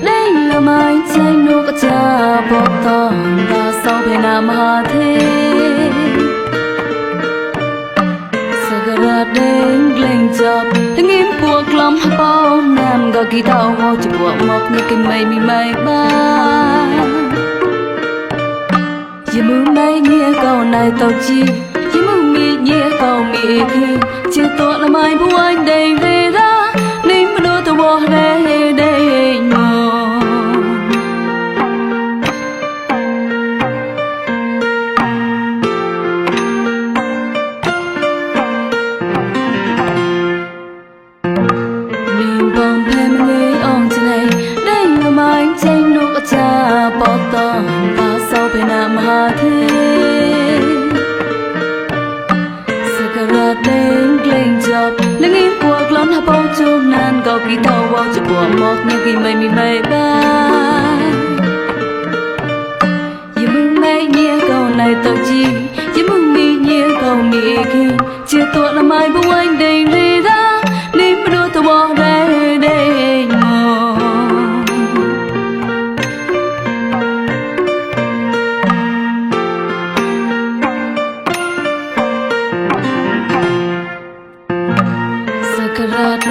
lấy là mai trái nụ có cha bọt to và sau bên nam hà thế sagara đeng lên chập tiếng im buộc lòng bao nam gà kỳ tao ngô chỉ buộc mọc như kinh mây mi mây ba chỉ mưa mây nghe câu này tao chi chỉ mưa mi nghe câu mi khi chưa tốt là mai bu anh đầy về ra nín mà đôi tao bỏ đây đây ngồi cha bỏ to ta sau bên nam hà thế sagara đeng lên chập lưng im buộc lon hà bao chung nan gạo kỳ tàu bao chụp buộc mọc như kỳ mây mi mây ba giờ mừng mây nhẹ câu này tao chi giờ mừng mi nhẹ câu mi khi chưa tuổi là mai bông anh đầy lê ra nín mà đôi tao bỏ đây đây ngồi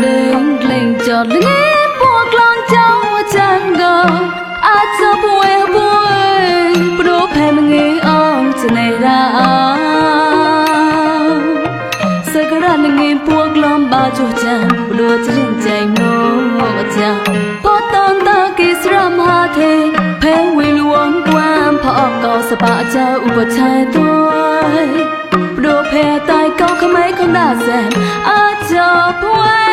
đeng lên chợt lưng em buộc lon trong chân gò ai cho bùi bùi phe mình nghe ông trên này ra sẽ có ra lưng em buộc lon bao chu chân bùi trên chạy nô cha bỏ tông ta kỳ sram ha thế phe quy luồng quan phò cầu sa pa cha upa chai tôi bùi phe tai câu không mấy không đa dàn ai cho bùi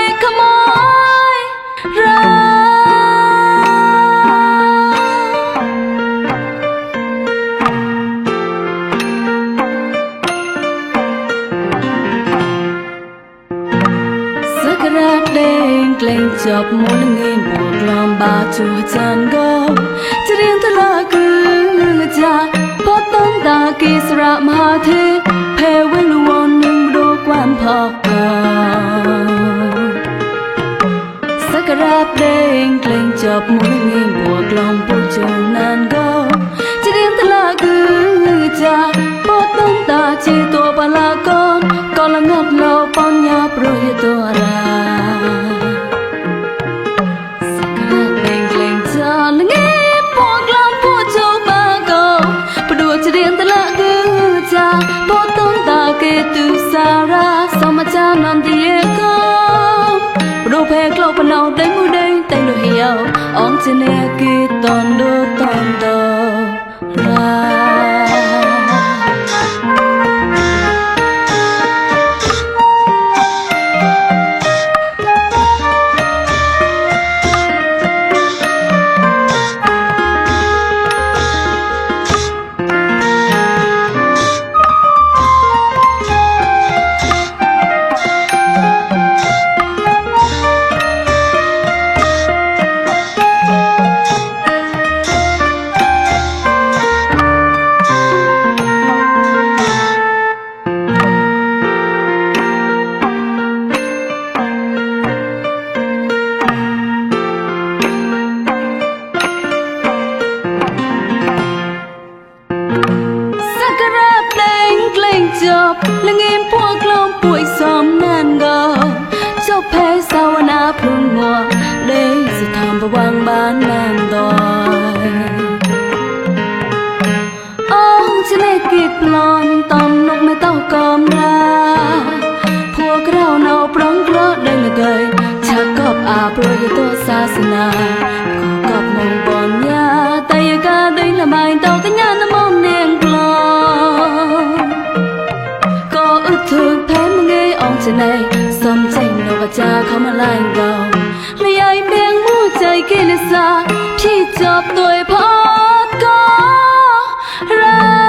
lên chập muốn nghe buộc lòng ba chùa chan go chỉ riêng ta là cứ cha bắt tông ta kỳ sra ma thế phe với luôn nhưng đôi quan phật sagara đeng lên chập muốn nghe buộc lòng ba chùa nan go chỉ riêng ta là cứ cha bắt tông ta chỉ tổ ba la con là ngập lâu bao nhà rồi tổ ra lưng em buộc lòng buộc châu ba cầu bờ đùa chỉ riêng ta là cứ cha bỏ tông ta kê từ xa ra sao mà cha non thì không bờ đùa phe câu phần nào đến mũi đây tay đôi hiểu ông trên này kia toàn đồ ra lưng em buộc lòng bụi xóm nan gò cho phe sao na phun mùa để sự tham và quang bán nan đòi ông trên này kịp lon tầm nóc mẹ tao cầm ra phua cái đầu nào prong clot đây là gầy chắc cọp rồi tôi xa xina cọp mong bọn nhà tay ca đây là bài tao cái nhà nó mong nền thương thế mà nghe ông trên này xóm chanh đâu và cha không mà lại gào lấy ai bèn mua chạy kia lên xa thì chọc tôi phát có ra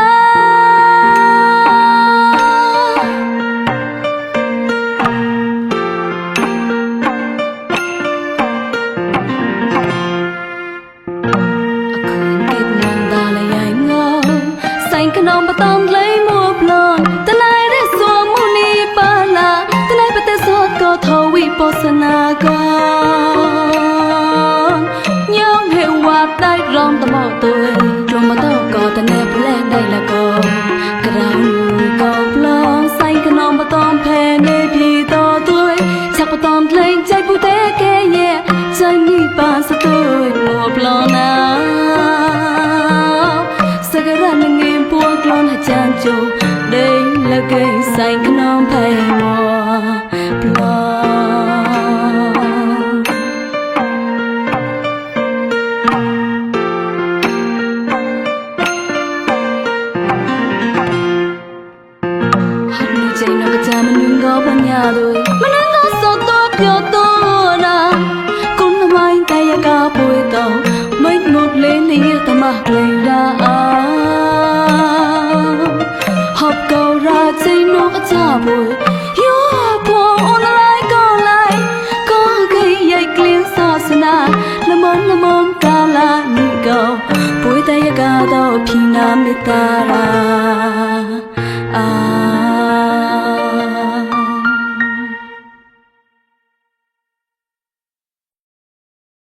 khuyên kết nàng ta lấy ai ngờ xanh cái nón bà tông lấy mua plon ta lại để xóa muni ba la ta lại bắt tay giọt có thâu vi bosana con nhau ร้องตะหมอตัวดวงมาตอกอแต่แนบแลกได้ละก็กระเราก็ปลองใส่ขนมมาตอมแผ่ในพี่ต่อตัวชักมาตอมเพลงใจผู้เตะแก่แย่ใจมีปานสะตัวหมอปลองนาสักการะนึงเงินพวกกลอนหาจานจูได้ละเกยใส่ขนมแผ่หมอปลองใจนกจามันนึงก็ปัญญาด้วยมันนึงก็สดตัวเพียวตัวนะกุนไม่แต่ยากาป่วยต่อไม่หมดเลยนี่แต่มาเลยละหอบเการาใจนกจาป่วยยัวพวงอนอะไรก็ไล่ก็เคยใหญ่เกลียงศาสนาละมนกาลานี่ก็ป่วยแต่ยากาต่อพี่น้ำไม่ตารา